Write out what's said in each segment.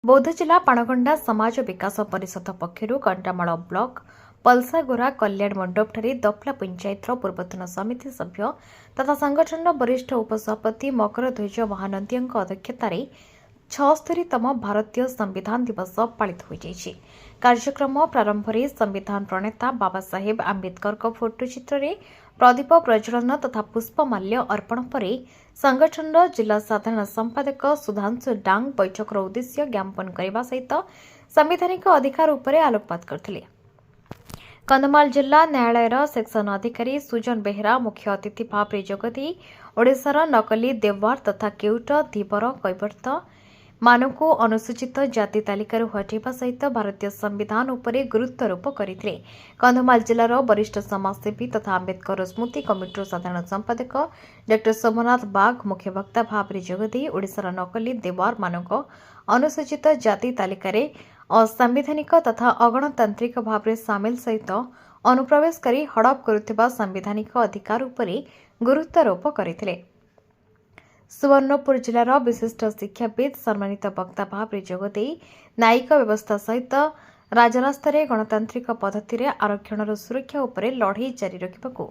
बौद्ध जिला पाणगंडा समाज विकास परिषद पक्षर कंटामाल ब्लॉक पलसागोरा कल्याण मंडपठारे दपला पंचायतर पूर्वतन समिति सभ्य तथा संगठन वरिष्ठ उपसभापति मकरध्वज महानंदी अध्यक्षतार 76तम भारतीय संविधान दिवस पालित हो जाइछि। कार्यक्रम प्रारंभ में संविधान प्रणेता बाबा साहेब आंबेडकर फोटोचित्र रे प्रदीप प्रज्वलन तथा पुष्पमाल्य अर्पण पर संगठन जिला साधारण संपादक सुधांशु डांग बैठक उद्देश्य ज्ञापन करने सहित संवैधानिक अधिकार उपर आलोकपात करथिले। कंधमाल जिला न्यायालय सेक्शन अधिकारी सुजन बेहेरा मुख्य अतिथि भाव में जोगदी ओडिशार नकली देववार तथा केउट धीवर कैवर्त मानक अनुसूचित जाति तालिकार हटाइवा सहित भारतीय संविधान उपरे गुरुत्वारोप करते। कंधमाल जिलार वरिष्ठ समाजसेवी तथा आंबेडकर स्मृति कमिटीर साधारण संपादक डॉ सोमनाथ बाग मुख्य वक्ता भाव में जोगदी ओडिशार नकली देवार मानक अनुसूचित जाति तालिकार असंवैधानिक तथा अगणतांत्रिक भाव में सामिल सहित अनुप्रवेश करी हड़प करुथिबा संवैधानिक अधिकार उपरे गुरुत्वारोप करथिले। सुवर्णपुर जिलार विशिष्ट शिक्षाविद सम्मानित वक्ता भाव में जोगदे न्यायिक व्यवस्था सहित राजरास्तार गणतांत्रिक पद्धति आरक्षण सुरक्षा उपरे लड़ाई जारी रखा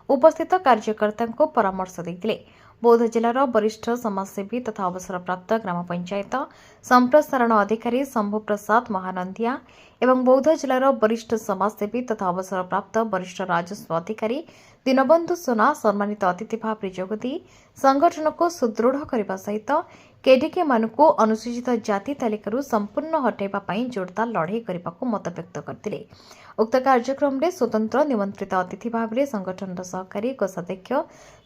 उपस्थित कार्यकर्ता को परामर्श देते। बौद्ध जिलार वरिष्ठ समाजसेवी तथा अवसरप्राप्त ग्राम पंचायत संप्रसारण अधिकारी शंभु प्रसाद महानंदिया एवं बौद्ध जिलार वरिष्ठ समाजसेवी तथा अवसरप्राप्त वरिष्ठ राजस्व अधिकारी दीनबंधु सोना सम्मानित अतिथि भाव में जोगदी संगठन को सुदृढ़ करने सहित केडीके मानक अनुसूचित जाति तालिकार संपूर्ण हटाइवा जोरदार लड़ाई करने को मत व्यक्त करते। उक्त कार्यक्रम में स्वतंत्र निमंत्रित अतिथि भाव में संगठन सहकारी कोषाध्यक्ष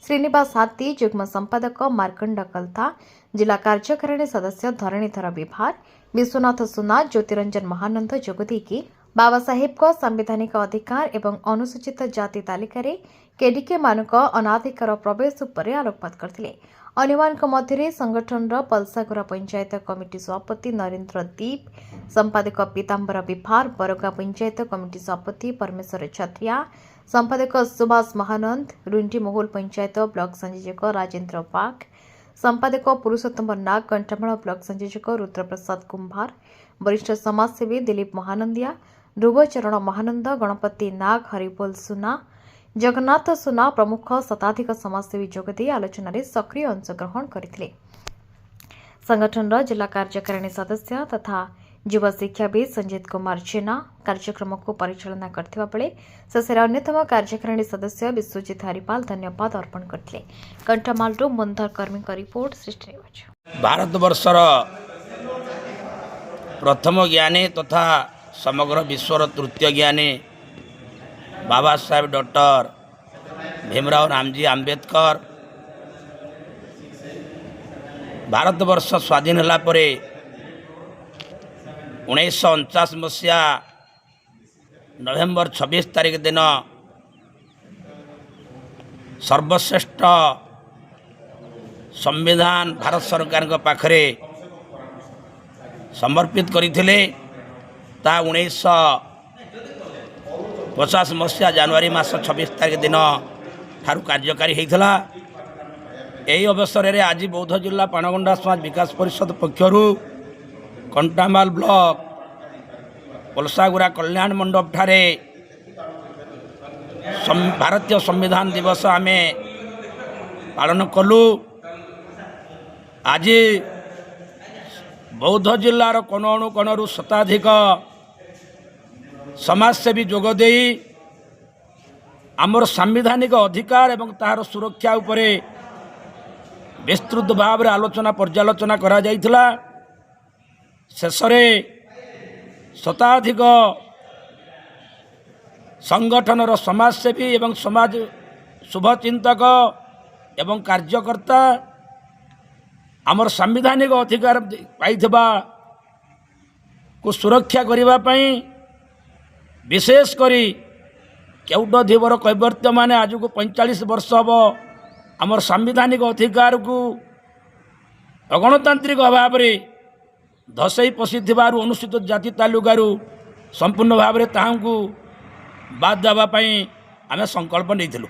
श्रीनिवास हाथी युग्म संपादक मार्कंड कलथा जिला कार्यकारिणी सदस्य धरणीधर विभार विश्वनाथ सुना ज्योतिरंजन महानंद जोगदी बाबा साहेब को संवैधानिक अधिकार एवं अनुसूचित जाति तालिकार केडीके मानक अनाधिकार प्रवेश उपर आलोकपात करते। अन्यमानक मध्य संगठन पलसागोरा पंचायत कमिटी सभापति नरेंद्र दीप संपादक पीतांबर विभार बरगा पंचायत कमिटी सभापति परमेश्वर छत्रिया संपादक सुभाष महानंद रुंडी मोहोल पंचायत ब्लॉक संयोजक राजेन्द्र पाक संपादक पुरुषोत्तम नाग कंटामाल ब्लॉक संयोजक रुद्रप्रसाद कुंभार वरिष्ठ समाजसेवी दिलीप महानंदिया ध्रुवचरण महानंद गणपति नाग हरिबोल सुना जगन्नाथ सुना प्रमुख शताधिक समाजसेवी जोगदे आलोचन सक्रिय अंशग्रहण करते। संगठन जिला कार्यकारिणी सदस्य तथा युवा शिक्षाविद संजीत कुमार जेना कार्यक्रम को परिचालना करथिबा बेले शेषे अन्यतम कार्यकारिणी सदस्य विश्वजित हरिपाल धन्यवाद अर्पण करते। कंटामाल मुंदर कर्मी रिपोर्ट सृष्टि न्यूज। भारतवर्षर प्रथम ज्ञानी तथा समग्र विश्वर तृतीय ज्ञानी बाबा साहेब डॉक्टर भीमराव रामजी आंबेडकर भारतवर्ष स्वाधीन होला परे 1949 मसीहा नवेम्बर 26 तारिख दिन सर्वश्रेष्ठ संविधान भारत सरकार के पाखरे समर्पित करथिले। ता 1950 मसीहा जनवरी मास 26 तारिख दिन ठारू कार्यकारी होता। यही अवसर में आज बौद्ध जिला पाणगंडा समाज विकास परिषद पक्षर कंटामाल ब्लॉक पलसागोरा कल्याण मंडप ठारे भारतीय संविधान दिवस आम पालन कलु। आज बौद्ध जिलार कोण अनुकोणु शताधिक समाजसेवी जोगदे आमर सांविधानिक अधिकार एवं तार सुरक्षा उपरे विस्तृत भाव में आलोचना पर्यालोचना करा जाइथिला। शेषरे शताधिक संगठनर समाजसेवी एवं समाज शुभचिंतक एवं कार्यकर्ता आमर सांविधानिक अधिकार पाइथिबा को सुरक्षा करिबा पई विशेष करी केउट धीवर कैवर्त्य माने आज को 45 वर्ष हम आमर सांविधानिक अधिकार को अगणतांत्रिक अभाव में धसई पशि अनुसूचित जाति तालुकार संपूर्ण भाव में ताहू बाद देवाई आम संकल्प नहीं।